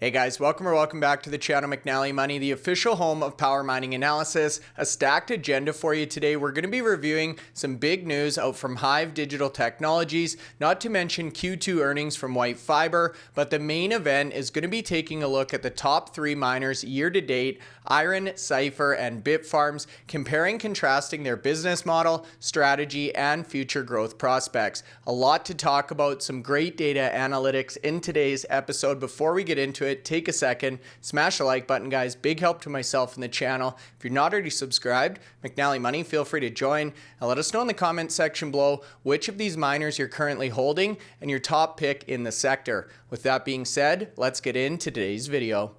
Hey guys, welcome back to the channel McNallie Money, the official home of power mining analysis. A stacked agenda for you today. We're going to be reviewing some big news out from Hive Digital Technologies, not to mention Q2 earnings from WhiteFiber, but the main event is going to be taking a look at the top 3 miners year to date, IREN, Cipher, and Bitfarms, comparing contrasting their business model, strategy, and future growth prospects. A lot to talk about, some great data analytics in today's episode. Before we get into it, take a second, smash the like button, guys. Big help to myself and the channel. If you're not already subscribed, McNallie Money, feel free to join and let us know in the comment section below which of these miners you're currently holding and your top pick in the sector. With that being said, let's get into today's video.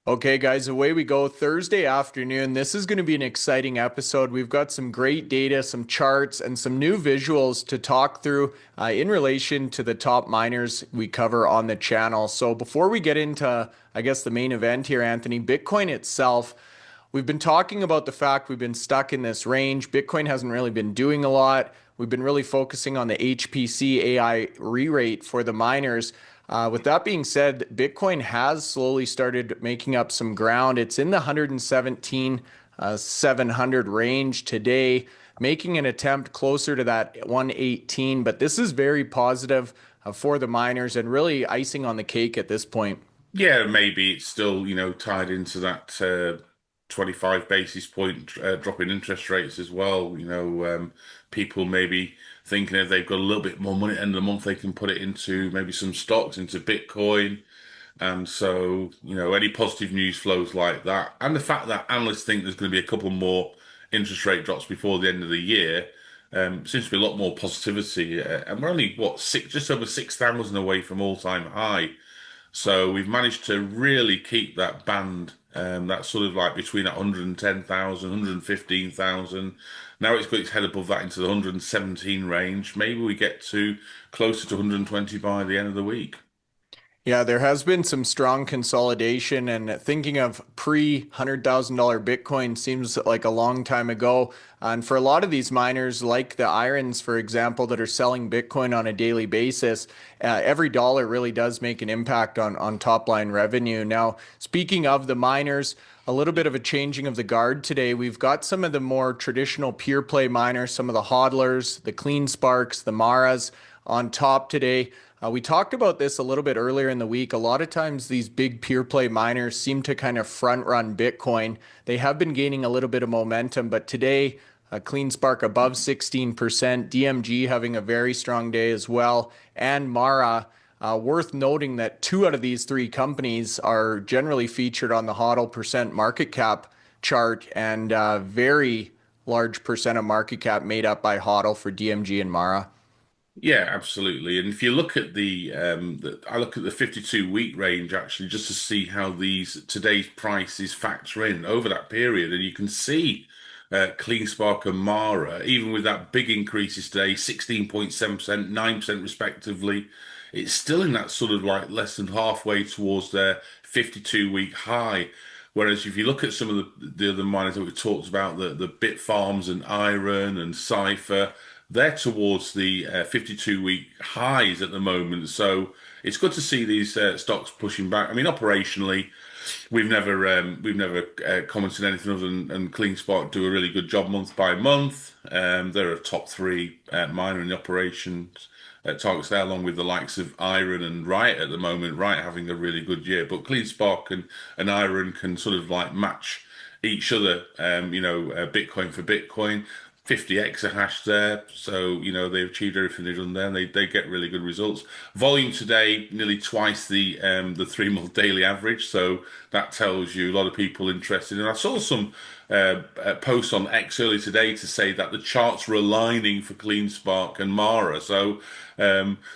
Okay, guys, away we go. Thursday afternoon. This is going to be an exciting episode. We've got some great data, some charts, and some new visuals to talk through in relation to the top miners we cover on the channel. So before we get into, I guess, the main event here, Anthony, Bitcoin itself, we've been talking about the fact we've been stuck in this range. Bitcoin hasn't really been doing a lot. We've been really focusing on the HPC AI re-rate for the miners. With that being said, Bitcoin has slowly started making up some ground. It's in the 117,700 range today, making an attempt closer to that 118. But this is very positive for the miners and really icing on the cake at this point. Yeah, maybe it's still, tied into that 25 basis point drop in interest rates as well. People maybe thinking if they've got a little bit more money at the end of the month, they can put it into maybe some stocks, into Bitcoin. And so, any positive news flows like that. And the fact that analysts think there's going to be a couple more interest rate drops before the end of the year seems to be a lot more positivity. And we're only, just over 6,000 away from all-time high. So we've managed to really keep that band, that's sort of like between 110,000, 115,000. Now it's got its head above that into the 117 range. Maybe we get to closer to 120 by the end of the week. Yeah, there has been some strong consolidation, and thinking of pre-$100,000 Bitcoin seems like a long time ago. And for a lot of these miners, like the IRENs, for example, that are selling Bitcoin on a daily basis, every dollar really does make an impact on top line revenue. Now, speaking of the miners, a little bit of a changing of the guard today. We've got some of the more traditional pure play miners, some of the hodlers, the CleanSparks, the Maras on top today. We talked about this a little bit earlier in the week. A lot of times these big pure play miners seem to kind of front run Bitcoin. They have been gaining a little bit of momentum, but today, CleanSpark above 16%, DMG having a very strong day as well, and Mara. Worth noting that 2 out of these 3 companies are generally featured on the HODL percent market cap chart, and very large percent of market cap made up by HODL for DMG and Mara. Yeah, absolutely. And if you look at I look at the 52-week range actually, just to see how today's prices factor in over that period, and you can see CleanSpark and Mara, even with that big increases today, 16.7%, 9% respectively, it's still in that sort of like less than halfway towards their 52-week high. Whereas if you look at some of the other miners that we've talked about, the Bitfarms and IREN and Cipher, they're towards the 52-week highs at the moment. So it's good to see these stocks pushing back. I mean, operationally, we've never commented anything other than CleanSpark do a really good job month by month. They're a top 3 miner in the operations targets there, along with the likes of IREN and Riot at the moment. Riot having a really good year, but CleanSpark and IREN can sort of like match each other. Bitcoin for Bitcoin. 50 exahash there, so they've achieved everything they've done there, and they get really good results. Volume today nearly twice the 3-month daily average, so that tells you a lot of people interested. And I saw some posts on X early today to say that the charts were aligning for CleanSpark and Mara. So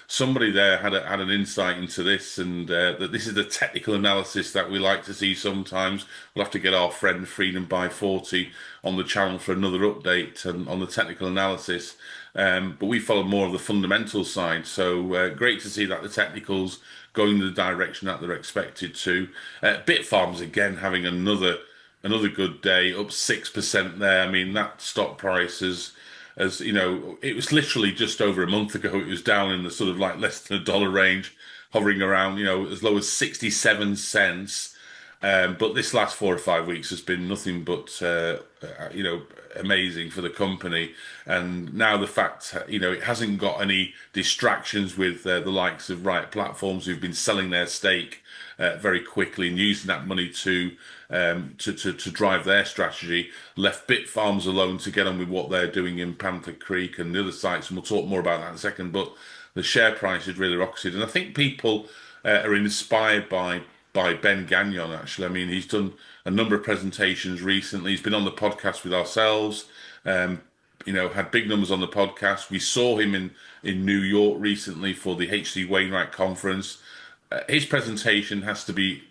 somebody there had an insight into this, and that this is the technical analysis that we like to see sometimes. We'll have to get our friend Freedom by 40 on the channel for another update on the technical analysis. But we follow more of the fundamental side. So great to see that the technicals going in the direction that they're expected to. Bitfarms again having another another good day, up 6% there. I mean, that stock price is, as you know, it was literally just over a month ago. It was down in the sort of like less than $1 range, hovering around, as low as 67 cents. But this last 4 or 5 weeks has been nothing but, amazing for the company. And now the fact, it hasn't got any distractions with the likes of Riot Platforms who've been selling their stake very quickly and using that money to drive their strategy. Left Bitfarms alone to get on with what they're doing in Panther Creek and the other sites, and we'll talk more about that in a second. But the share price has really rocketed, and I think people are inspired by Ben Gagnon. Actually, I mean, he's done a number of presentations recently. He's been on the podcast with ourselves. Had big numbers on the podcast. We saw him in New York recently for the HC Wainwright conference. His presentation has to be,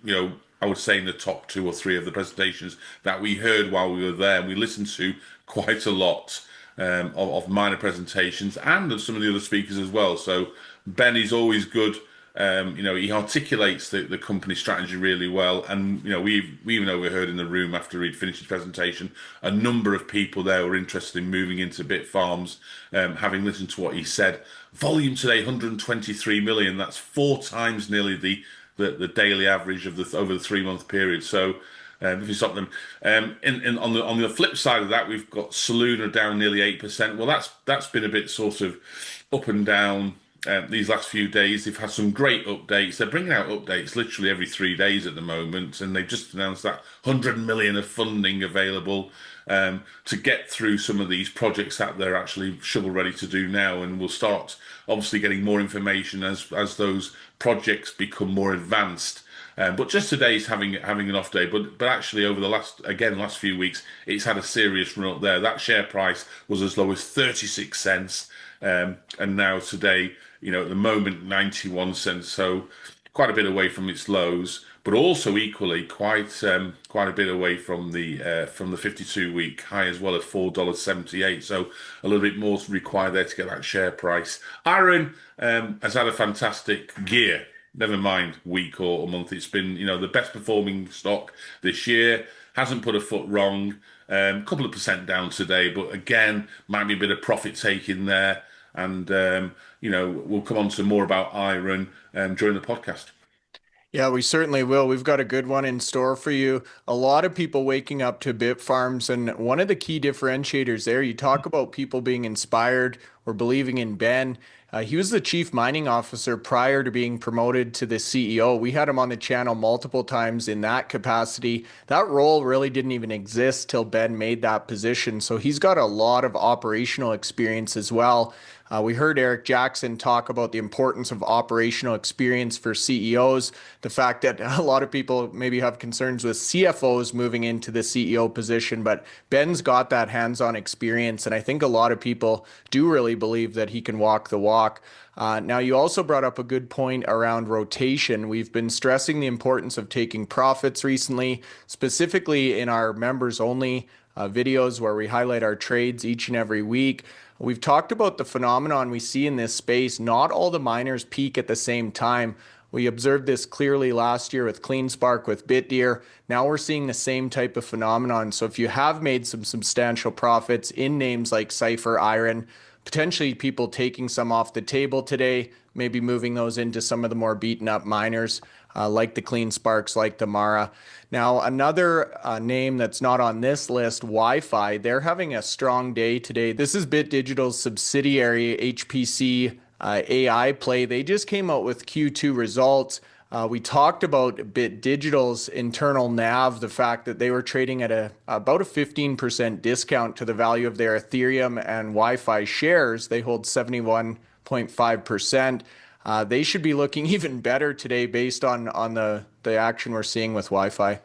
I would say in the top 2 or 3 of the presentations that we heard while we were there. And we listened to quite a lot of minor presentations and of some of the other speakers as well. So Ben is always good. He articulates the company strategy really well. And, we even overheard in the room after he'd finished his presentation, a number of people there were interested in moving into Bitfarms, having listened to what he said. Volume today, 123 million. That's 4 times nearly the daily average of over the 3-month period. So if you stop them, on the flip side of that, we've got Soluna down nearly 8%. Well, that's been a bit sort of up and down these last few days. They've had some great updates. They're bringing out updates literally every 3 days at the moment, and they've just announced that 100 million of funding available to get through some of these projects that they're actually shovel ready to do now. And we'll start obviously getting more information as those projects become more advanced. But just today's having an off day. But actually over the last few weeks, it's had a serious run up there. That share price was as low as 36 cents, and now today, at the moment, 91 cents. So quite a bit away from its lows, but also equally quite a bit away from the 52-week high as well at $4.78. So a little bit more required there to get that share price. IREN has had a fantastic year. Never mind week or month. It's been, the best performing stock this year. Hasn't put a foot wrong. A couple of percent down today, but again, might be a bit of profit taking there. And, we'll come on to more about IREN during the podcast. Yeah, we certainly will. We've got a good one in store for you. A lot of people waking up to Bitfarms, and one of the key differentiators there, you talk about people being inspired or believing in Ben. He was the chief mining officer prior to being promoted to the CEO. We had him on the channel multiple times in that capacity. That role really didn't even exist till Ben made that position. So he's got a lot of operational experience as well. We heard Eric Jackson talk about the importance of operational experience for CEOs, the fact that a lot of people maybe have concerns with CFOs moving into the CEO position, but Ben's got that hands-on experience, and I think a lot of people do really believe that he can walk the walk. Now, you also brought up a good point around rotation. We've been stressing the importance of taking profits recently, specifically in our members-only videos where we highlight our trades each and every week. We've talked about the phenomenon we see in this space. Not all the miners peak at the same time. We observed this clearly last year with CleanSpark, with Bitdeer. Now we're seeing the same type of phenomenon. So if you have made some substantial profits in names like Cipher, IREN, potentially people taking some off the table today, maybe moving those into some of the more beaten up miners, like the CleanSparks, like the Mara. Now, another name that's not on this list, YFi, they're having a strong day today. This is Bit Digital's subsidiary, HPC AI play. They just came out with Q2 results. We talked about Bit Digital's internal NAV, the fact that they were trading at about a 15% discount to the value of their Ethereum and Wi-Fi shares. They hold 71.5%. They should be looking even better today based on the action we're seeing with Wi-Fi.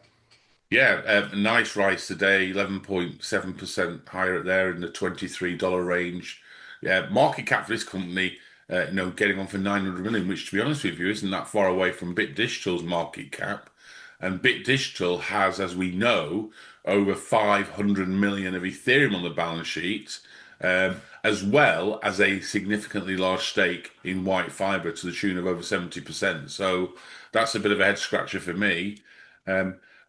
Yeah, a nice rise today, 11.7% higher there in the $23 range. Yeah, market cap for this company, getting on for 900 million, which to be honest with you, isn't that far away from Bit Digital's market cap. And Bit Digital has, as we know, over 500 million of Ethereum on the balance sheet, as well as a significantly large stake in WhiteFiber to the tune of over 70%. So that's a bit of a head scratcher for me.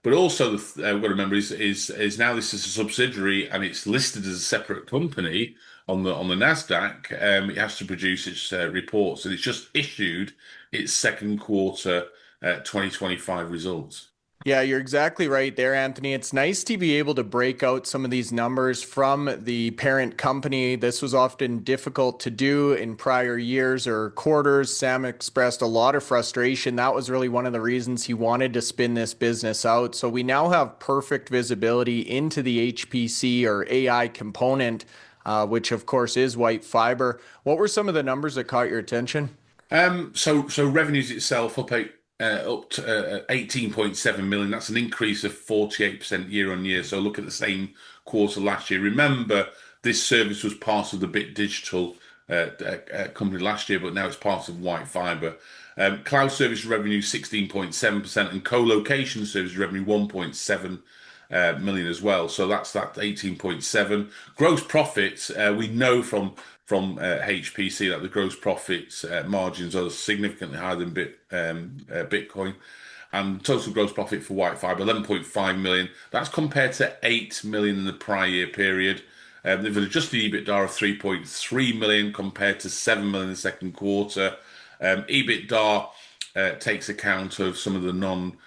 But also, we've got to remember is now this is a subsidiary and it's listed as a separate company on the Nasdaq. It has to produce its reports, and it's just issued its second quarter 2025 results. Yeah, you're exactly right there, Anthony. It's nice to be able to break out some of these numbers from the parent company. This was often difficult to do in prior years or quarters. Sam expressed a lot of frustration. That was really one of the reasons he wanted to spin this business out. So we now have perfect visibility into the HPC or AI component, which of course is WhiteFiber. What were some of the numbers that caught your attention? So revenues itself up to 18.7 million. That's an increase of 48% year on year. So look at the same quarter last year. Remember, this service was part of the Bit Digital company last year, but now it's part of WhiteFiber. Cloud service revenue 16.7% and co-location service revenue 1.7 million as well. So that's that 18.7. Gross profits, we know from HPC that the gross profits margins are significantly higher than Bitcoin. And total gross profit for WhiteFiber 11.5 million. That's compared to 8 million in the prior year period. They've adjusted EBITDA of 3.3 million compared to 7 million in the second quarter. EBITDA takes account of some of the non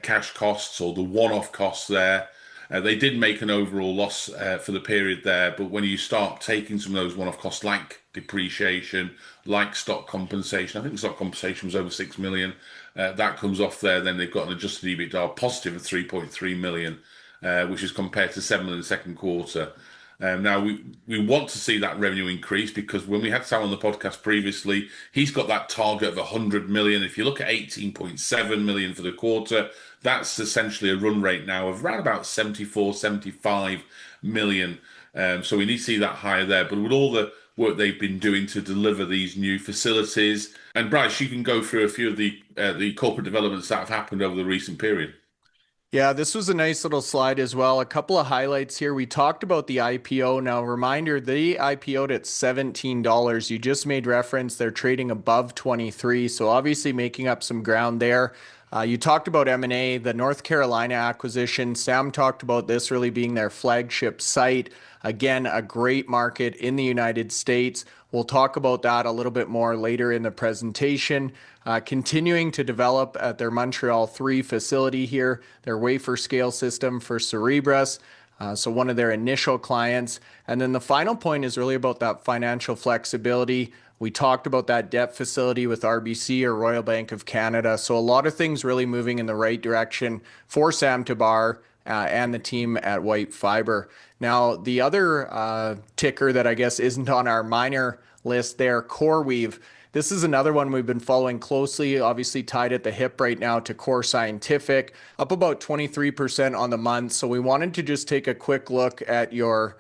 cash costs or the one-off costs there. They did make an overall loss for the period there, but when you start taking some of those one-off costs like depreciation, like stock compensation, I think stock compensation was over 6 million, that comes off there, then they've got an adjusted EBITDA positive of 3.3 million, which is compared to 7 million in the second quarter. Now we want to see that revenue increase because when we had Sam on the podcast previously, he's got that target of 100 million. If you look at 18.7 million for the quarter, that's essentially a run rate now of around about 74, 75 million. So we need to see that higher there. But with all the work they've been doing to deliver these new facilities, and Bryce, you can go through a few of the corporate developments that have happened over the recent period. Yeah, this was a nice little slide as well. A couple of highlights here. We talked about the IPO. Now, reminder, they IPO'd at $17. You just made reference they're trading above 23, so obviously making up some ground there. You talked about M&A, the North Carolina acquisition. Sam talked about this really being their flagship site. Again, a great market in the United States. We'll talk about that a little bit more later in the presentation. Continuing to develop at their Montreal 3 facility here, their wafer scale system for Cerebras. So one of their initial clients. And then the final point is really about that financial flexibility. We talked about that debt facility with RBC or Royal Bank of Canada. So a lot of things really moving in the right direction for Sam Tabar and the team at WhiteFiber. Now, the other ticker that I guess isn't on our miner list there, CoreWeave. This is another one we've been following closely, obviously tied at the hip right now to Core Scientific, up about 23% on the month. So we wanted to just take a quick look at your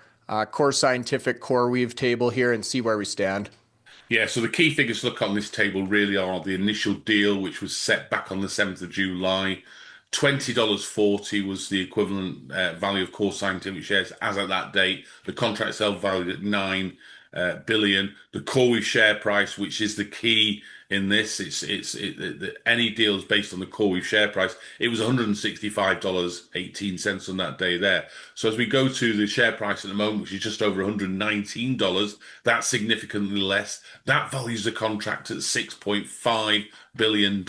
Core Scientific CoreWeave table here and see where we stand. Yeah, so the key figures to look at on this table really are the initial deal, which was set back on the 7th of July. $20.40 was the equivalent value of Core Scientific shares as at that date. The contract itself valued at 9 billion. The CoreWeave share price, which is the key in this, any deals based on the CoreWeave share price. It was $165.18 on that day there. So as we go to the share price at the moment, which is just over $119, that's significantly less. That values the contract at $6.5 billion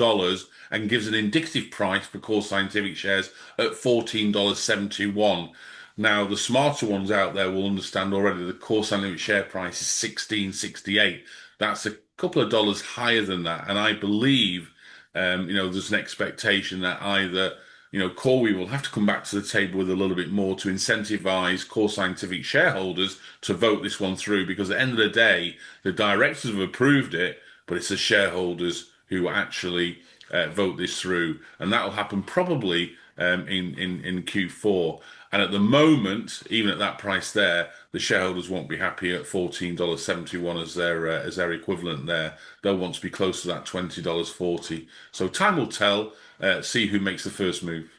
and gives an indicative price for Core Scientific shares at $14.71. Now, the smarter ones out there will understand already the Core Scientific share price is $16.68. That's a couple of dollars higher than that. And I believe, there's an expectation that either, CoreWeave will have to come back to the table with a little bit more to incentivize Core Scientific shareholders to vote this one through, because at the end of the day, the directors have approved it, but it's the shareholders who actually vote this through. And that will happen probably in Q4. And at the moment, even at that price there, the shareholders won't be happy at $14.71 as their equivalent there. They'll want to be close to that $20.40. So time will tell, see who makes the first move.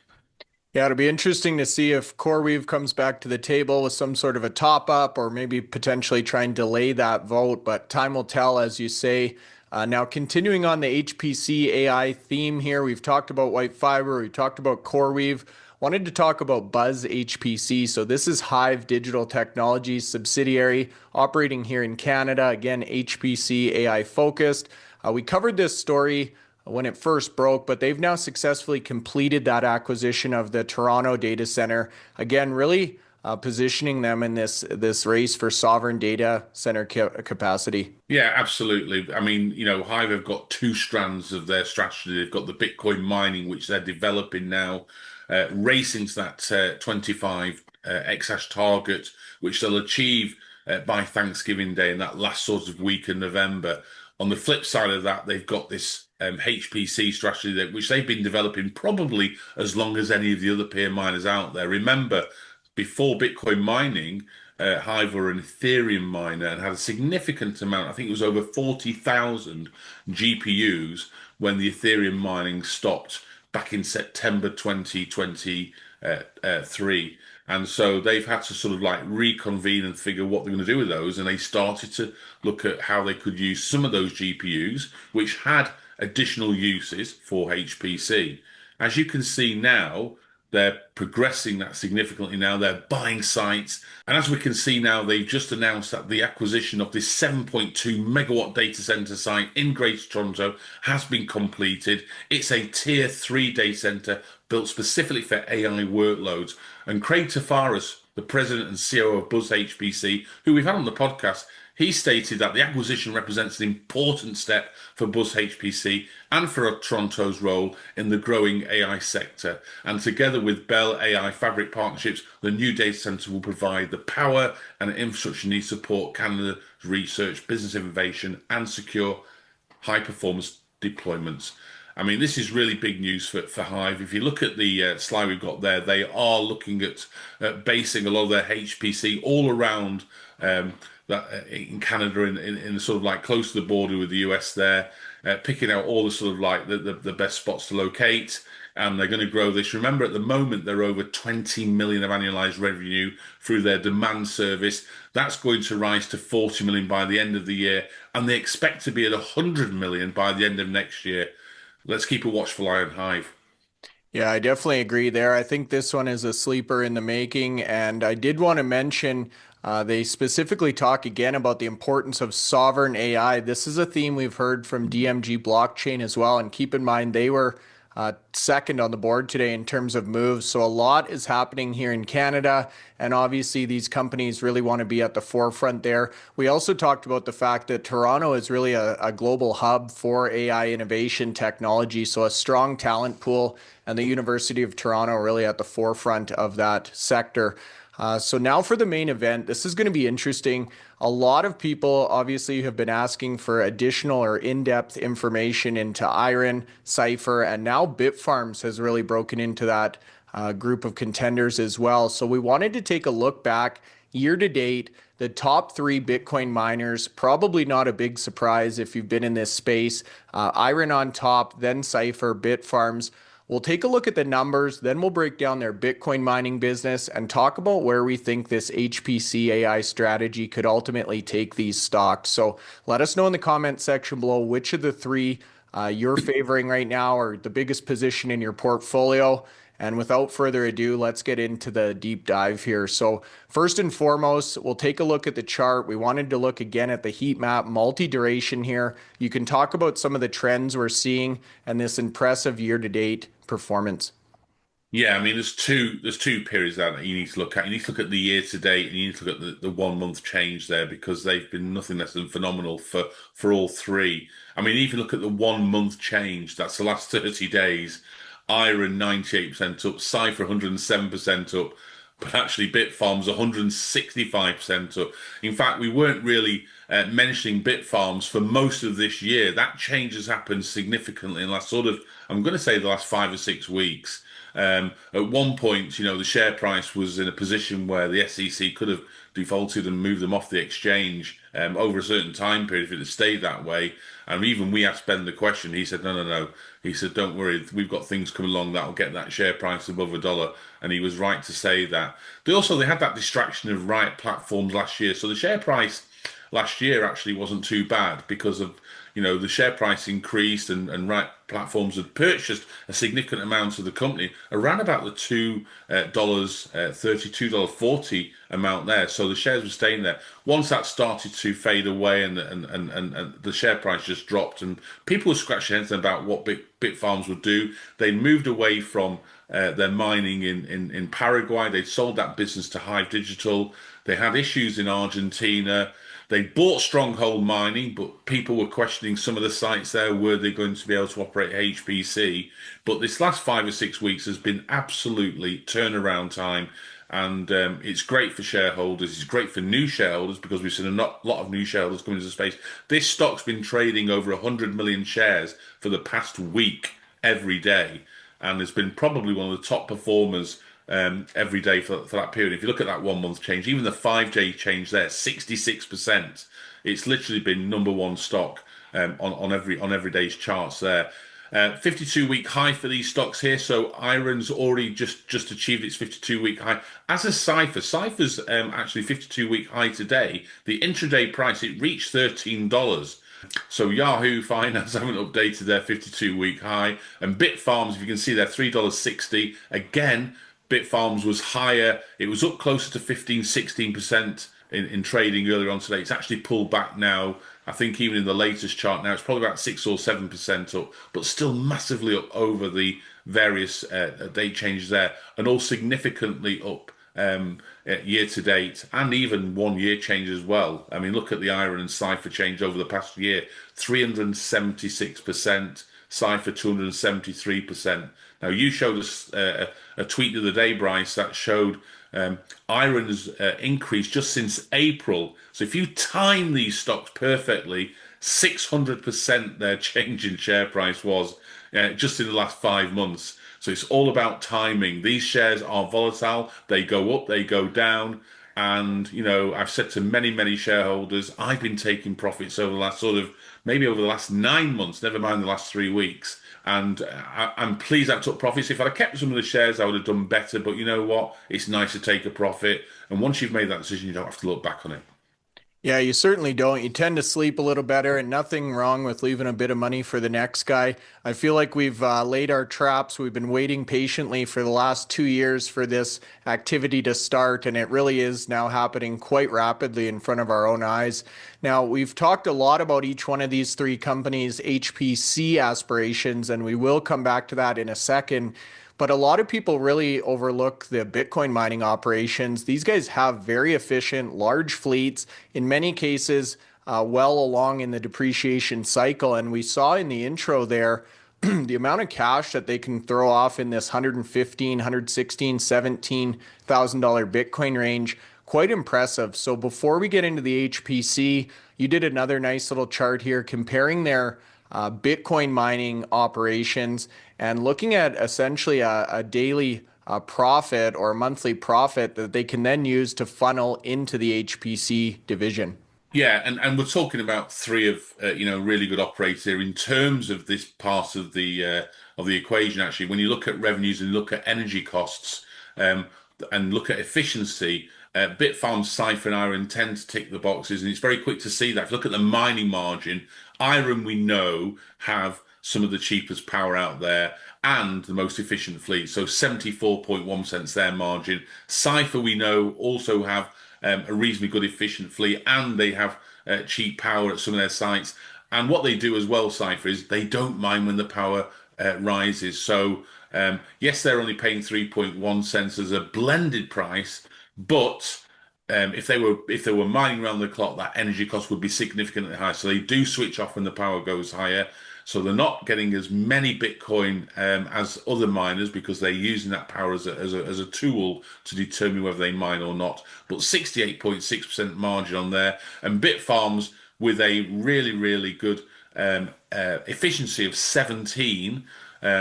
Yeah, it'll be interesting to see if CoreWeave comes back to the table with some sort of a top up or maybe potentially try and delay that vote. But time will tell, as you say. Now, continuing on the HPC AI theme here, we've talked about WhiteFiber, we've talked about CoreWeave. Wanted to talk about Buzz HPC. So this is Hive Digital Technologies subsidiary operating here in Canada. Again, HPC AI focused. We covered this story when it first broke, but they've now successfully completed that acquisition of the Toronto data center. Again, really positioning them in this race for sovereign data center capacity. Yeah, absolutely. I mean, Hive have got two strands of their strategy. They've got the Bitcoin mining, which they're developing now, racing to that 25 exahash target, which they'll achieve by Thanksgiving Day in that last sort of week in November. On the flip side of that, they've got this HPC strategy which they've been developing probably as long as any of the other peer miners out there. Remember, before Bitcoin mining, Hive were an Ethereum miner and had a significant amount. I think it was over 40,000 GPUs when the Ethereum mining stopped back in September 2023. And so they've had to sort of like reconvene and figure what they're going to do with those. And they started to look at how they could use some of those GPUs, which had additional uses for HPC. As you can see now, they're progressing that significantly now. They're buying sites. And as we can see now, they've just announced that the acquisition of this 7.2 megawatt data center site in Greater Toronto has been completed. It's a tier 3 data center built specifically for AI workloads. And Craig Tafaris, the president and CEO of Buzz HPC, who we've had on the podcast, he stated that the acquisition represents an important step for Buzz HPC and for Toronto's role in the growing AI sector. And together with Bell AI Fabric partnerships, the new data center will provide the power and infrastructure needs to support Canada's research, business innovation, and secure high-performance deployments. I mean, this is really big news for Hive. If you look at the slide we've got there, they are looking at basing a lot of their HPC all around that in Canada, in sort of like close to the border with the US there, picking out all the sort of like the best spots to locate. And they're going to grow this. Remember, at the moment, they're over 20 million of annualized revenue through their demand service. That's going to rise to 40 million by the end of the year. And they expect to be at 100 million by the end of next year. Let's keep a watchful eye on Hive. Yeah, I definitely agree there. I think this one is a sleeper in the making. And I did want to mention they specifically talk again about the importance of sovereign AI. This is a theme we've heard from DMG Blockchain as well. And keep in mind, they were second on the board today in terms of moves. So a lot is happening here in Canada. And obviously, these companies really want to be at the forefront there. We also talked about the fact that Toronto is really a global hub for AI innovation technology. So a strong talent pool, and the University of Toronto really at the forefront of that sector. So now for the main event, this is going to be interesting. A lot of people obviously have been asking for additional or in-depth information into IREN, Cipher, and now Bitfarms has really broken into that group of contenders as well. So we wanted to take a look back year to date, the top 3 Bitcoin miners, probably not a big surprise if you've been in this space. IREN on top, then Cipher, Bitfarms. We'll take a look at the numbers, then we'll break down their Bitcoin mining business and talk about where we think this HPC AI strategy could ultimately take these stocks. So let us know in the comment section below which of the 3 you're favoring right now or the biggest position in your portfolio. And without further ado, let's get into the deep dive here. So first and foremost, we'll take a look at the chart. We wanted to look again at the heat map, multi-duration here. You can talk about some of the trends we're seeing and this impressive year-to-date performance. Yeah, I mean, there's two periods that you need to look at. You need to look at the year to date, and you need to look at the 1 month change there because they've been nothing less than phenomenal for all 3. I mean, even look at the 1 month change. That's the last 30 days. IREN 98% up, Cipher 107% up, but actually Bitfarms 165% up. In fact, we weren't really mentioning Bitfarms for most of this year. That change has happened significantly in the last I'm going to say the last 5 or 6 weeks. At one point, the share price was in a position where the SEC could have defaulted and moved them off the exchange over a certain time period if it had stayed that way. And even we asked Ben the question. He said, no. He said, don't worry, we've got things coming along that'll get that share price above $1. And he was right to say that. They had that distraction of Riot Platforms last year. So the share price last year actually wasn't too bad because of, the share price increased and Riot Platforms had purchased a significant amount of the company around about the $2.32, amount there. So the shares were staying there. Once that started to fade away and the share price just dropped and people were scratching their heads about what Bitfarms would do, they moved away from their mining in Paraguay. They'd sold that business to Hive Digital. They had issues in Argentina. They bought Stronghold Mining, but people were questioning some of the sites there. Were they going to be able to operate HPC? But this last 5 or 6 weeks has been absolutely turnaround time. And it's great for shareholders. It's great for new shareholders because we've seen a lot of new shareholders coming into the space. This stock's been trading over 100 million shares for the past week every day. And it's been probably one of the top performers every day for that period. If you look at that 1 month change, even the 5 day change there, 66%. It's literally been number one stock on every day's charts there. 52-week high for these stocks here. So IREN's already just achieved its 52-week high. As a Cipher, Cipher's actually 52-week high today. The intraday price, it reached $13. So Yahoo Finance haven't updated their 52-week high. And Bitfarms, if you can see there, $3.60. Again, Bitfarms was higher. It was up closer to 15-16% in trading earlier on today. It's actually pulled back now. I think even in the latest chart now, it's probably about 6 or 7% up, but still massively up over the various date changes there, and all significantly up year to date, and even 1 year change as well. I mean, look at the IREN and Cipher change over the past year: 376%, Cipher 273%. Now, you showed us a tweet the other day, Bryce, that showed IREN's increase just since April. So if you time these stocks perfectly, 600% their change in share price was just in the last 5 months. So it's all about timing. These shares are volatile. They go up, they go down. And, I've said to many shareholders, I've been taking profits over the last maybe over the last 9 months, never mind the last 3 weeks. And I'm pleased I took profits. If I'd have kept some of the shares, I would have done better. But you know what? It's nice to take a profit. And once you've made that decision, you don't have to look back on it. Yeah, you certainly don't. You tend to sleep a little better, and nothing wrong with leaving a bit of money for the next guy. I feel like we've laid our traps. We've been waiting patiently for the last 2 years for this activity to start, and it really is now happening quite rapidly in front of our own eyes. Now, we've talked a lot about each one of these three companies' HPC aspirations, and we will come back to that in a second. But a lot of people really overlook the Bitcoin mining operations. These guys have very efficient, large fleets, in many cases, well along in the depreciation cycle. And we saw in the intro there the amount of cash that they can throw off in this 115, 116, $17,000 Bitcoin range. Quite impressive. So before we get into the HPC, you did another nice little chart here comparing their Bitcoin mining operations and looking at essentially a daily profit or a monthly profit that they can then use to funnel into the HPC division. Yeah, and we're talking about three of really good operators here in terms of this part of the equation. Actually, when you look at revenues and look at energy costs and look at efficiency, Bitfarms, Cipher, and IREN tend to tick the boxes, and it's very quick to see that. If you look at the mining margin, IREN we know have some of the cheapest power out there and the most efficient fleet. So 74.1% their margin. Cipher we know also have a reasonably good efficient fleet, and they have cheap power at some of their sites. And what they do as well, Cipher, is they don't mine when the power rises. So yes, they're only paying 3.1 cents as a blended price, but if they were mining around the clock, that energy cost would be significantly higher. So they do switch off when the power goes higher. So they're not getting as many Bitcoin as other miners because they're using that power as a tool to determine whether they mine or not. But 68.6% margin on there, and Bitfarms with a really good efficiency of 17.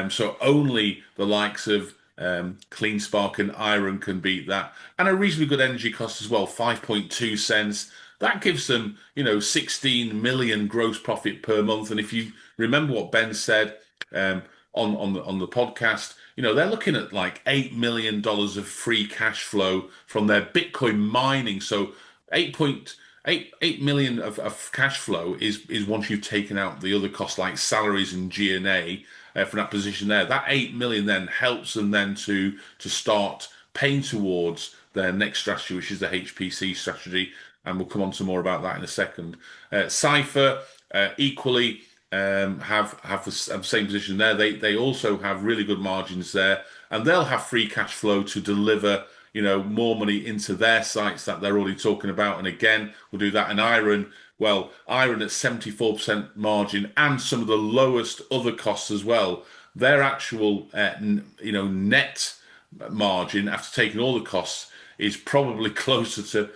So only the likes of CleanSpark and IREN can beat that, and a reasonably good energy cost as well, 5.2 cents. That gives them, 16 million gross profit per month. And if you remember what Ben said on the podcast, they're looking at like $8 million of free cash flow from their Bitcoin mining. So eight million of cash flow is once you've taken out the other costs like salaries and G&A for that position there. That 8 million then helps them then to start paying towards their next strategy, which is the HPC strategy, and we'll come on to more about that in a second. Cipher equally have the same position there. They also have really good margins there, and they'll have free cash flow to deliver more money into their sites that they're already talking about. And again, we'll do that in IREN. Well, IREN at 74% margin and some of the lowest other costs as well. Their actual net margin after taking all the costs is probably closer to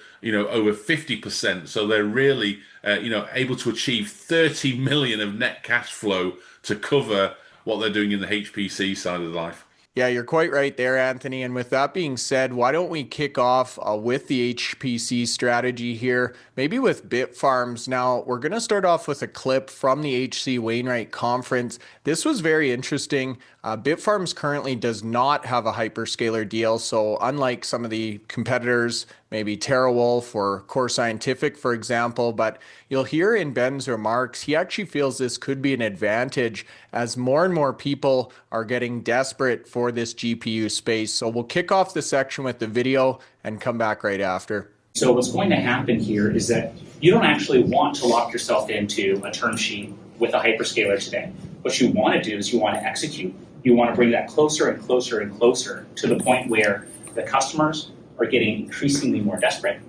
over 50%. So they're really able to achieve 30 million of net cash flow to cover what they're doing in the HPC side of life. Yeah, you're quite right there, Anthony. And with that being said, why don't we kick off with the HPC strategy here, maybe with Bitfarms. Now, we're going to start off with a clip from the HC Wainwright conference. This was very interesting. Bitfarms currently does not have a hyperscaler deal. So unlike some of the competitors, maybe TeraWulf or Core Scientific, for example, but you'll hear in Ben's remarks, he actually feels this could be an advantage as more and more people are getting desperate for this GPU space. So we'll kick off the section with the video and come back right after. So what's going to happen here is that you don't actually want to lock yourself into a term sheet with a hyperscaler today. What you want to do is you want to execute. You want to bring that closer and closer and closer to the point where the customers are getting increasingly more desperate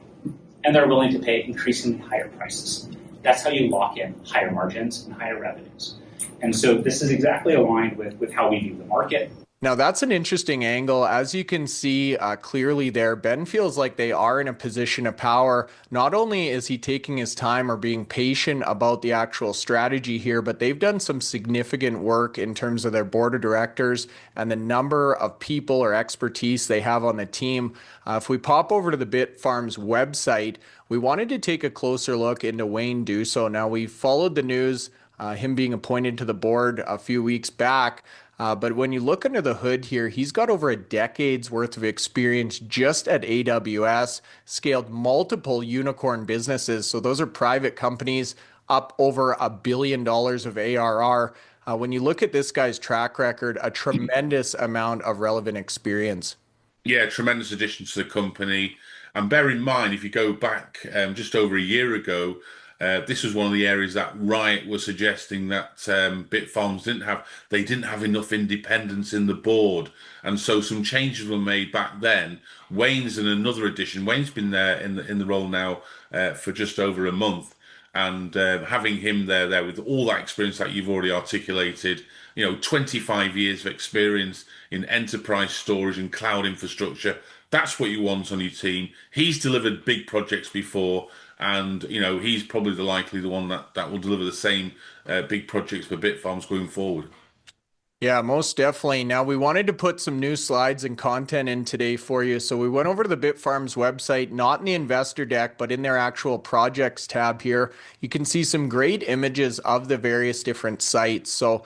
and they're willing to pay increasingly higher prices. That's how you lock in higher margins and higher revenues. And so this is exactly aligned with how we view the market. Now, that's an interesting angle. As you can see clearly there, Ben feels like they are in a position of power. Not only is he taking his time or being patient about the actual strategy here, but they've done some significant work in terms of their board of directors and the number of people or expertise they have on the team. If we pop over to the Bitfarms website, we wanted to take a closer look into Wayne Duso. Now, we followed the news, him being appointed to the board a few weeks back. But when you look under the hood here, he's got over a decade's worth of experience just at AWS, scaled multiple unicorn businesses. So those are private companies up over $1 billion of ARR. When you look at this guy's track record, a tremendous amount of relevant experience. Yeah, tremendous addition to the company. And bear in mind, if you go back just over a year ago, this was one of the areas that Riot was suggesting that Bitfarms didn't have enough independence in the board, and so some changes were made back then. Wayne's in another addition. Wayne's been there in the role now for just over a month, and having him there with all that experience that you've already articulated, 25 years of experience in enterprise storage and cloud infrastructure. That's what you want on your team. He's delivered big projects before. And, he's probably the one that will deliver the same big projects for Bitfarms going forward. Yeah, most definitely. Now, we wanted to put some new slides and content in today for you. So we went over to the Bitfarms website, not in the investor deck, but in their actual projects tab here. You can see some great images of the various different sites. So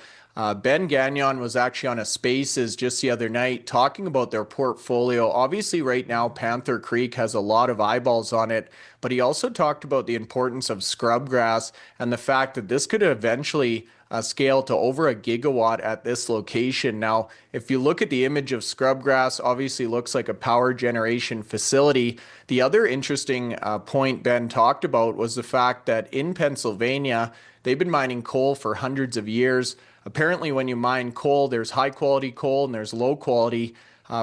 Ben Gagnon was actually on a Spaces just the other night talking about their portfolio. Obviously, right now, Panther Creek has a lot of eyeballs on it, but he also talked about the importance of scrubgrass and the fact that this could eventually scale to over 1 gigawatt at this location. Now, if you look at the image of scrubgrass, obviously looks like a power generation facility. The other interesting point Ben talked about was the fact that in Pennsylvania, they've been mining coal for hundreds of years. Apparently, when you mine coal, there's high quality coal and there's low quality.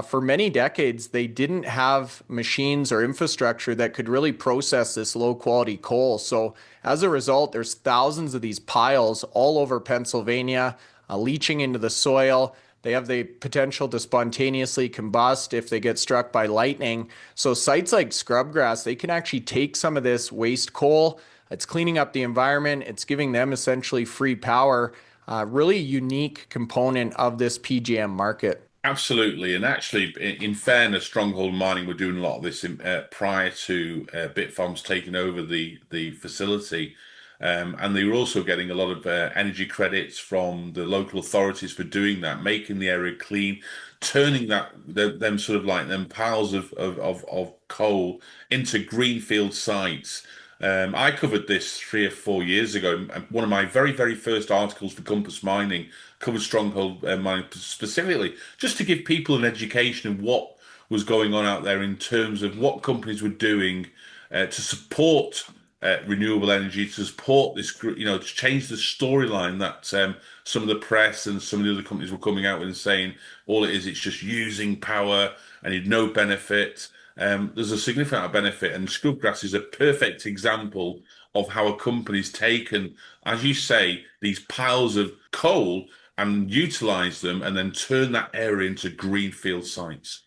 For many decades, they didn't have machines or infrastructure that could really process this low quality coal. So as a result, there's thousands of these piles all over Pennsylvania, leaching into the soil. They have the potential to spontaneously combust if they get struck by lightning. So sites like Scrubgrass, they can actually take some of this waste coal. It's cleaning up the environment. It's giving them essentially free power. Really unique component of this PGM market. Absolutely. And actually, in fairness, Stronghold Mining were doing a lot of this prior to Bitfarms taking over the facility. And they were also getting a lot of energy credits from the local authorities for doing that, making the area clean, turning them piles of coal into greenfield sites. I covered this 3 or 4 years ago. One of my very, very first articles for Compass Mining covered stronghold mining specifically, just to give people an education of what was going on out there in terms of what companies were doing to support renewable energy, to support this, to change the storyline that some of the press and some of the other companies were coming out with and saying all it is, it's just using power and you'd no benefit. There's a significant amount of benefit, and Scrubgrass is a perfect example of how a company's taken, as you say, these piles of coal and utilize them and then turn that area into greenfield sites.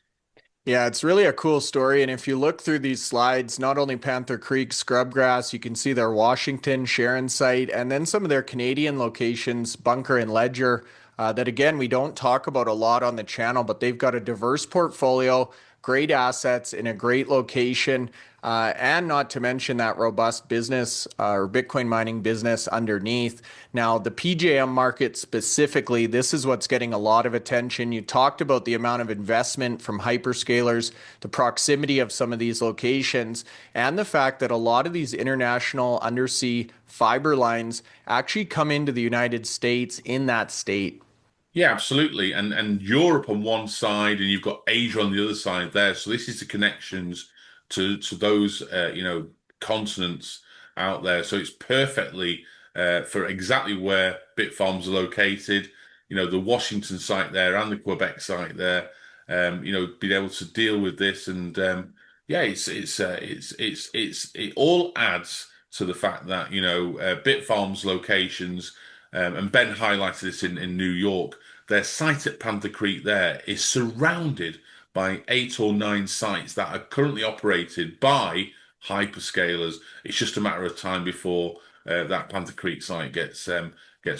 Yeah, it's really a cool story. And if you look through these slides, not only Panther Creek, Scrubgrass, you can see their Washington, Sharon site, and then some of their Canadian locations, Bunker and Ledger, that again, we don't talk about a lot on the channel, but they've got a diverse portfolio, great assets in a great location, and not to mention that robust business or Bitcoin mining business underneath. Now, the PJM market specifically, this is what's getting a lot of attention. You talked about the amount of investment from hyperscalers, the proximity of some of these locations, and the fact that a lot of these international undersea fiber lines actually come into the United States in that state. Yeah, absolutely. And Europe on one side, and you've got Asia on the other side there. So this is the connections to those continents out there. So it's perfectly for exactly where Bitfarms are located. The Washington site there and the Quebec site there. Being able to deal with this, and yeah, it all adds to the fact that Bitfarms locations. And Ben highlighted this in New York. Their site at Panther Creek there is surrounded by 8 or 9 sites that are currently operated by hyperscalers. It's just a matter of time before that Panther Creek site gets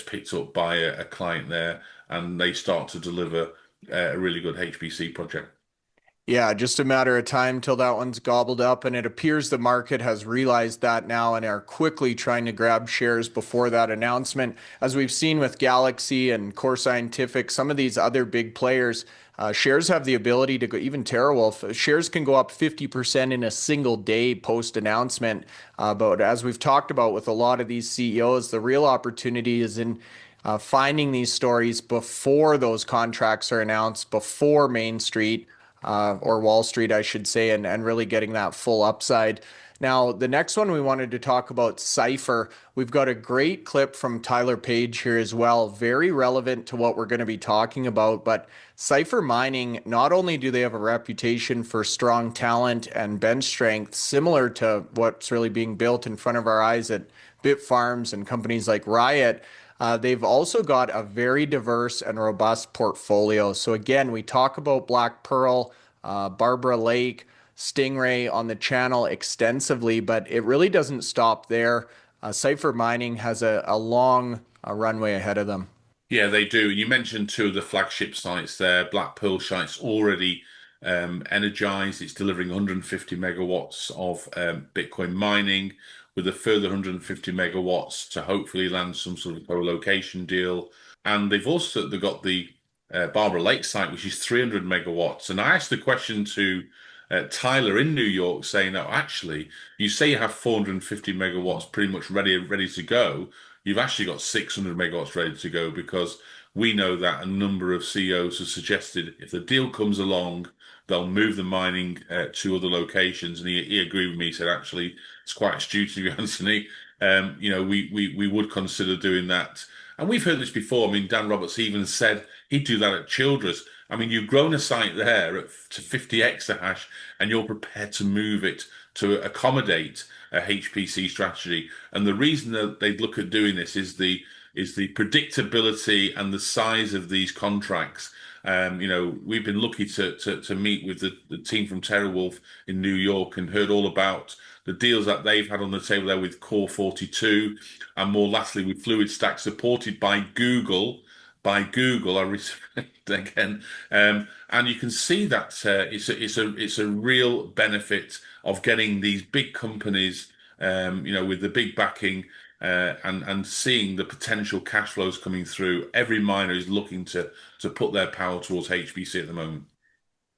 picked up by a client there, and they start to deliver a really good HPC project. Yeah, just a matter of time till that one's gobbled up, and it appears the market has realized that now and are quickly trying to grab shares before that announcement. As we've seen with Galaxy and Core Scientific, some of these other big players, shares have the ability to go, even TeraWulf, shares can go up 50% in a single day post announcement. But as we've talked about with a lot of these CEOs, the real opportunity is in finding these stories before those contracts are announced, before Main Street or Wall Street, I should say, and really getting that full upside. Now, the next one we wanted to talk about, Cipher. We've got a great clip from Tyler Page here as well, very relevant to what we're going to be talking about. But Cipher Mining, not only do they have a reputation for strong talent and bench strength, similar to what's really being built in front of our eyes at Bitfarms and companies like Riot, they've also got a very diverse and robust portfolio. So again, we talk about Black Pearl, Barbara Lake, Stingray on the channel extensively, but it really doesn't stop there. Cipher Mining has a long runway ahead of them. Yeah, they do. You mentioned 2 of the flagship sites there. Black Pearl site's already energized. It's delivering 150 megawatts of Bitcoin mining with a further 150 megawatts to hopefully land some sort of co-location deal. And they've got the Barbara Lake site, which is 300 megawatts. And I asked the question to Tyler in New York, saying, "No, actually, you say you have 450 megawatts pretty much ready to go. You've actually got 600 megawatts ready to go because we know that a number of CEOs have suggested if the deal comes along, they'll move the mining to other locations." And he agreed with me. He said, "Actually, it's quite astute of you, Anthony. We would consider doing that." And we've heard this before. I mean, Dan Roberts even said he'd do that at Childress. I mean, you've grown a site there to 50 exahash, and you're prepared to move it to accommodate a HPC strategy. And the reason that they'd look at doing this is the predictability and the size of these contracts. We've been lucky to meet with the team from TeraWulf in New York and heard all about the deals that they've had on the table there with Core 42, and more lastly with Fluid Stack, supported by Google. I respect again, and you can see that it's a real benefit of getting these big companies, with the big backing, and seeing the potential cash flows coming through. Every miner is looking to put their power towards HPC at the moment.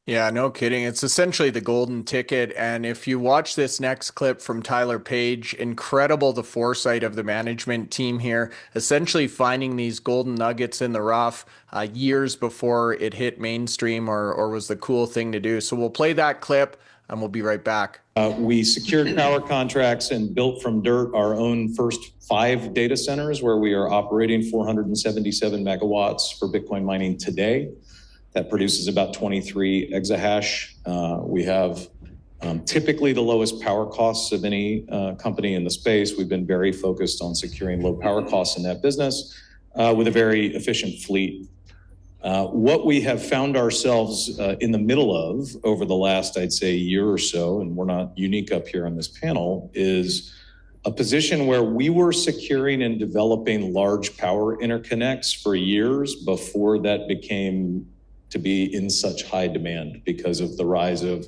Yeah, no kidding. It's essentially the golden ticket. And if you watch this next clip from Tyler Page, incredible the foresight of the management team here, essentially finding these golden nuggets in the rough years before it hit mainstream or was the cool thing to do. So we'll play that clip and we'll be right back. We secured power contracts and built from dirt our own first 5 data centers where we are operating 477 megawatts for Bitcoin mining today. That produces about 23 exahash. We have typically the lowest power costs of any company in the space. We've been very focused on securing low power costs in that business with a very efficient fleet. What we have found ourselves in the middle of over the last, I'd say, year or so, and we're not unique up here on this panel, is a position where we were securing and developing large power interconnects for years before that became to be in such high demand because of the rise of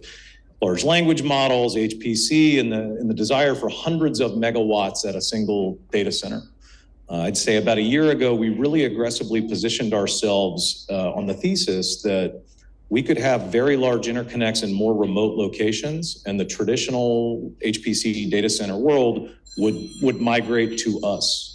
large language models, HPC, and the desire for hundreds of megawatts at a single data center. I'd say about a year ago, we really aggressively positioned ourselves on the thesis that we could have very large interconnects in more remote locations, and the traditional HPC data center world would migrate to us.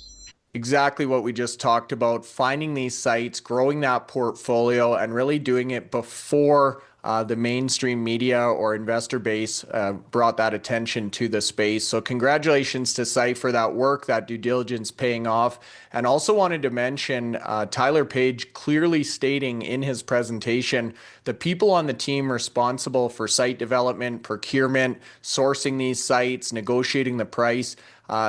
Exactly what we just talked about, finding these sites, growing that portfolio, and really doing it before the mainstream media or investor base brought that attention to the space. So congratulations to Cipher, that work, that due diligence paying off. And also wanted to mention Tyler Page clearly stating in his presentation the people on the team responsible for site development, procurement, sourcing these sites, negotiating the price,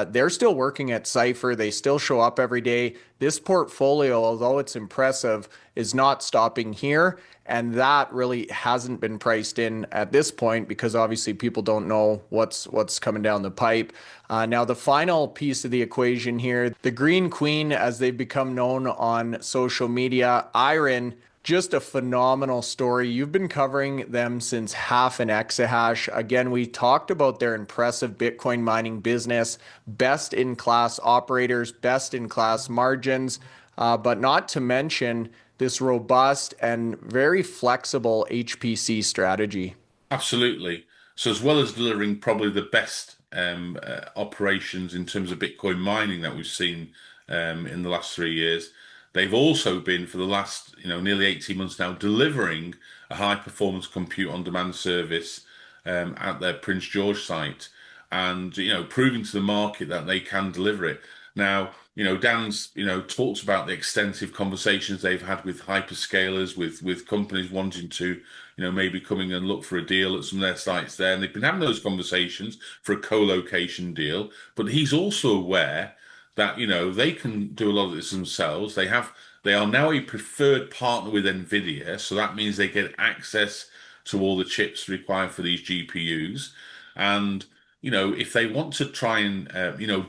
they're still working at Cipher. They still show up every day. This portfolio, although it's impressive, is not stopping here. And that really hasn't been priced in at this point because obviously people don't know what's coming down the pipe. Now, the final piece of the equation here, the Green Queen, as they've become known on social media, IREN, just a phenomenal story. You've been covering them since half an exahash. Again, we talked about their impressive Bitcoin mining business, best in class operators, best in class margins, but not to mention this robust and very flexible HPC strategy. Absolutely. So as well as delivering probably the best operations in terms of Bitcoin mining that we've seen in the last 3 years, they've also been for the last nearly 18 months now delivering a high performance compute on demand service at their Prince George site, and proving to the market that they can deliver it. Now, Dan's talked about the extensive conversations they've had with hyperscalers, with companies wanting to maybe coming and look for a deal at some of their sites there, and they've been having those conversations for a co-location deal. But he's also aware that they can do a lot of this themselves. They are now a preferred partner with NVIDIA, so that means they get access to all the chips required for these GPUs. And if they want to try and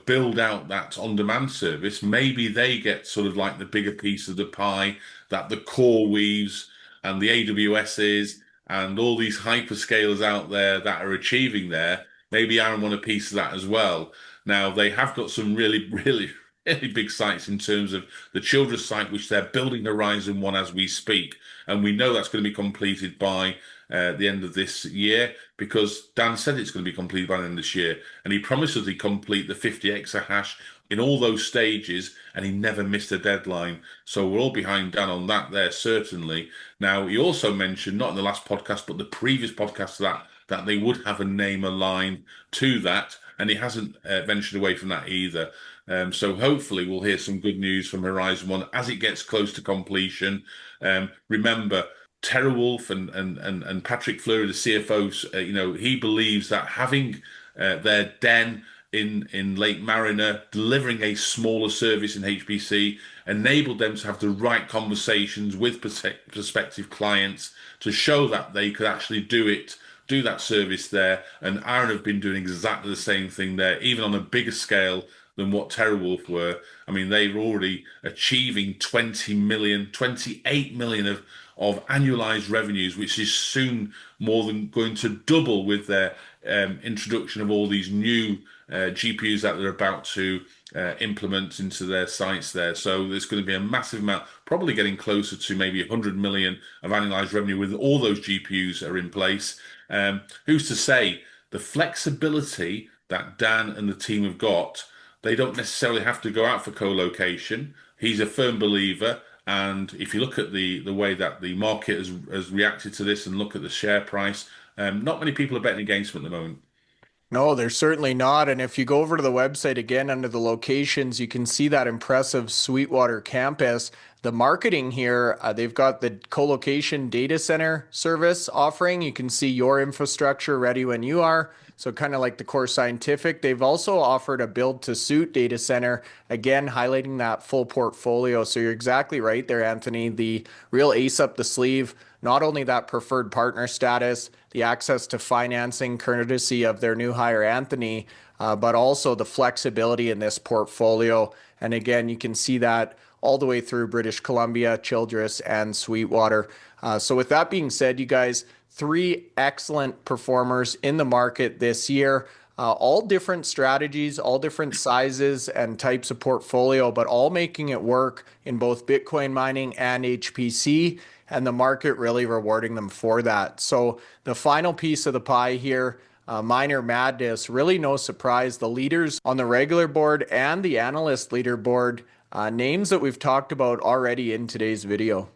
build out that on-demand service, maybe they get sort of like the bigger piece of the pie that the CoreWeaves and the AWSs and all these hyperscalers out there that are achieving there. Maybe IREN want a piece of that as well. Now, they have got some really, really, really big sites in terms of the Childress site, which they're building Horizon 1 as we speak. And we know that's going to be completed by the end of this year because Dan said it's going to be completed by the end of this year. And he promises to complete the 50 exahash in all those stages, and he never missed a deadline. So we're all behind Dan on that there, certainly. Now, he also mentioned, not in the last podcast, but the previous podcast, that they would have a name aligned to that, and he hasn't ventured away from that either. So hopefully we'll hear some good news from Horizon 1 as it gets close to completion. Remember, TeraWulf and Patrick Fleury, the CFO, he believes that having their den in Lake Mariner, delivering a smaller service in HPC, enabled them to have the right conversations with prospective clients to show that they could actually do that service there. And IREN have been doing exactly the same thing there, even on a bigger scale than what TeraWulf were. I mean, they were already achieving 28 million of annualized revenues, which is soon more than going to double with their introduction of all these new GPUs that they're about to implement into their sites there. So there's going to be a massive amount, probably getting closer to maybe 100 million of annualized revenue with all those GPUs that are in place. Who's to say the flexibility that Dan and the team have got, they don't necessarily have to go out for co-location. He's a firm believer. And if you look at the way that the market has reacted to this and look at the share price, not many people are betting against him at the moment. No, there's certainly not. And if you go over to the website again under the locations, you can see that impressive Sweetwater campus. The marketing here, they've got the co-location data center service offering. You can see your infrastructure ready when you are. So kind of like the Core Scientific. They've also offered a build to suit data center, again, highlighting that full portfolio. So you're exactly right there, Anthony. The real ace up the sleeve, not only that preferred partner status, the access to financing courtesy of their new hire, Anthony, but also the flexibility in this portfolio. And again, you can see that all the way through British Columbia, Childress, and Sweetwater. So with that being said, you guys, 3 excellent performers in the market this year. All different strategies, all different sizes and types of portfolio, but all making it work in both Bitcoin mining and HPC, and the market really rewarding them for that. So the final piece of the pie here, Miner Madness, really no surprise. The leaders on the regular board and the analyst leaderboard, names that we've talked about already in today's video.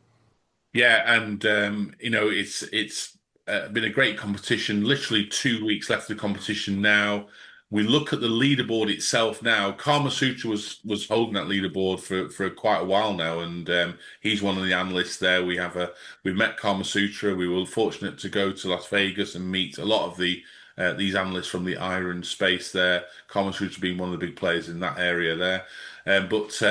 Yeah, and it's been a great competition. Literally 2 weeks left of the competition now. We look at the leaderboard itself now. Karma Sutra was holding that leaderboard for quite a while now, and he's one of the analysts there. We've met Karma Sutra. We were fortunate to go to Las Vegas and meet a lot of these analysts from the IREN space there. Karma Sutra being one of the big players in that area there, but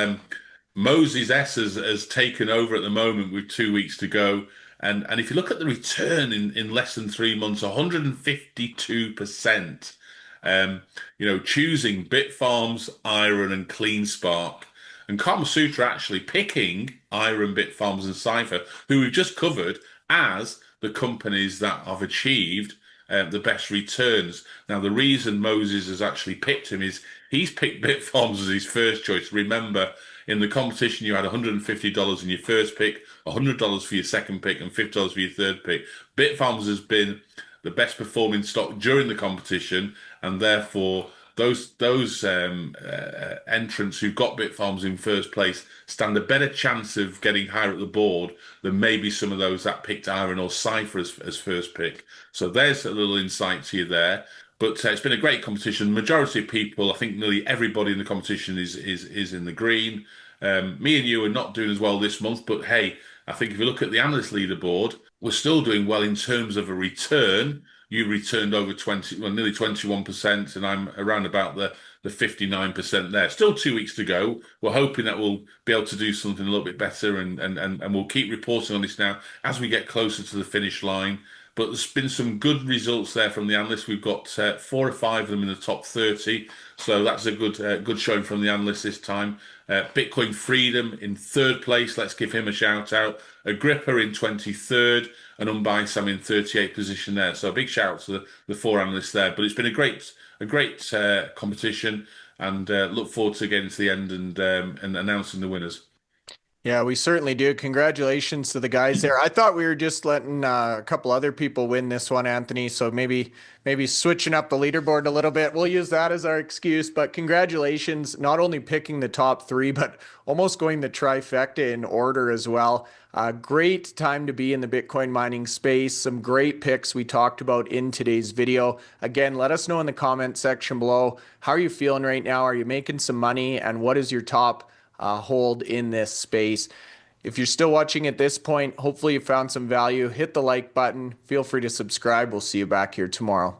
Moses S has taken over at the moment with 2 weeks to go. And if you look at the return in less than 3 months, 152%, choosing Bitfarms, IREN, and CleanSpark. And Karma Sutra actually picking IREN, Bitfarms, and Cipher, who we've just covered as the companies that have achieved the best returns. Now, the reason Moses has actually picked him is he's picked Bitfarms as his first choice. Remember, in the competition, you had $150 in your first pick, $100 for your second pick, and $50 for your third pick. Bitfarms has been the best performing stock during the competition, and therefore those entrants who've got Bitfarms in first place stand a better chance of getting higher at the board than maybe some of those that picked IREN or Cipher as first pick. So there's a little insight to you there. But it's been a great competition. Majority of people, I think nearly everybody in the competition is in the green. Me and you are not doing as well this month, but hey, I think if you look at the analyst leaderboard, we're still doing well in terms of a return. You returned over nearly 21%, and I'm around about the 59% there. Still 2 weeks to go. We're hoping that we'll be able to do something a little bit better, and we'll keep reporting on this now as we get closer to the finish line. But there's been some good results there from the analysts. We've got 4 or 5 of them in the top 30. So that's a good showing from the analysts this time. Bitcoin Freedom in 3rd place. Let's give him a shout out. Agrippa in 23rd, and Unbiased in 38th position there. So a big shout out to the 4 analysts there. But it's been a great competition, and look forward to getting to the end and announcing the winners. Yeah, we certainly do. Congratulations to the guys there. I thought we were just letting a couple other people win this one, Anthony. So maybe switching up the leaderboard a little bit. We'll use that as our excuse. But congratulations, not only picking the top 3, but almost going the trifecta in order as well. Great time to be in the Bitcoin mining space. Some great picks we talked about in today's video. Again, let us know in the comment section below. How are you feeling right now? Are you making some money? And what is your top hold in this space? If you're still watching at this point, hopefully you found some value. Hit the like button. Feel free to subscribe. We'll see you back here tomorrow.